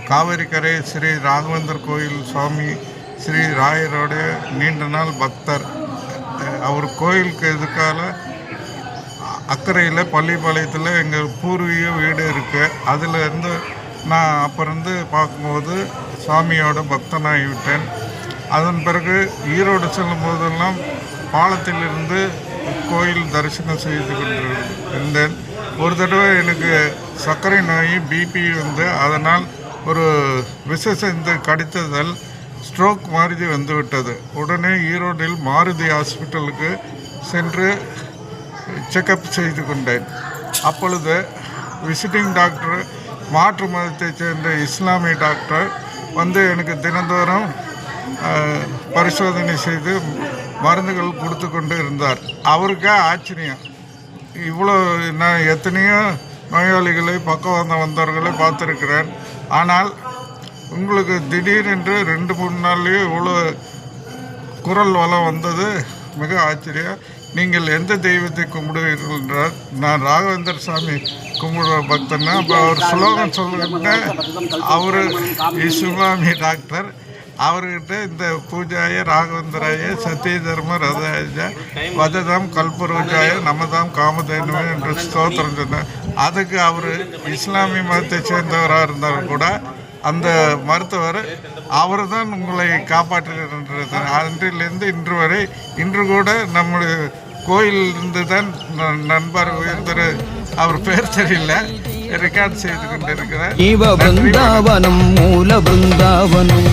காவேரிக்கரை ஸ்ரீ ராகவேந்தர் கோயில் சுவாமி ஸ்ரீ ராயரோடைய நீண்ட நாள் பக்தர். அவர் கோயிலுக்கு எதுக்கால அக்கறையில் பள்ளிப்பாளையத்தில் எங்கள் பூர்வீக வீடு இருக்குது. அதிலேருந்து நான் அப்போருந்து பார்க்கும்போது சாமியோட பக்தனாகிவிட்டேன். அதன் பிறகு ஈரோடு செல்லும் போதெல்லாம் பாலத்திலிருந்து கோயில் தரிசனம் செய்து கொண்டிருந்தேன். ஒரு தடவை எனக்கு சர்க்கரை நோய் பிபி வந்து அதனால் ஒரு விஷ கடித்ததால் ஸ்ட்ரோக் மாதிரி வந்துவிட்டது. உடனே ஈரோட்டில் மாருதி ஹாஸ்பிட்டலுக்கு சென்று செக்கப் செய்து கொண்டேன். அப்பொழுது விசிட்டிங் டாக்டர், மாற்று மதத்தைச் சேர்ந்த இஸ்லாமிய டாக்டர் வந்து எனக்கு தினந்தோறும் பரிசோதனை செய்து மருந்துகள் கொடுத்து கொண்டு இருந்தார். அவருக்கே ஆச்சரியம், இவ்வளோ நான் எத்தனையோ நோயாளிகளை பக்கவாதம் வந்தவர்களை பார்த்துருக்கிறேன், ஆனால் உங்களுக்கு திடீரென்று 2-3 நாள்லேயே இவ்வளோ குரல் வளம் வந்தது மிக ஆச்சரியம். நீங்கள் எந்த தெய்வத்தை கும்பிடுவீர்கள் என்றார். நான் ராகவேந்தர் சாமி கும்பிடுற பக்தன்னா. அப்போ அவர் ஸ்லோகன் சொல்லுகிட்ட அவர் இஸ்லாமிய டாக்டர். அவர்கிட்ட இந்த பூஜாய ராகவேந்தராய சத்திய தர்ம ரதாய வததாம் கல்பரோஜாய நமதாம் காமதேனுமே என்று ஸ்தோத்திரம் சொன்னார். அதுக்கு அவர் இஸ்லாமிய மதத்தை சேர்ந்தவராக இருந்தாலும் கூட அந்த மருத்துவர் அவர் தான் உங்களை காப்பாற்றுகின்றது. அன்றிலிருந்து இன்று வரை இன்று கூட நம்முடைய கோயிலிருந்து தான் நண்பர் உயர்ந்தர், அவர் பேர் தெரியல, ரெக்கார்ட் செய்து கொண்டிருக்கிறார். மூல பிருந்தாவனம்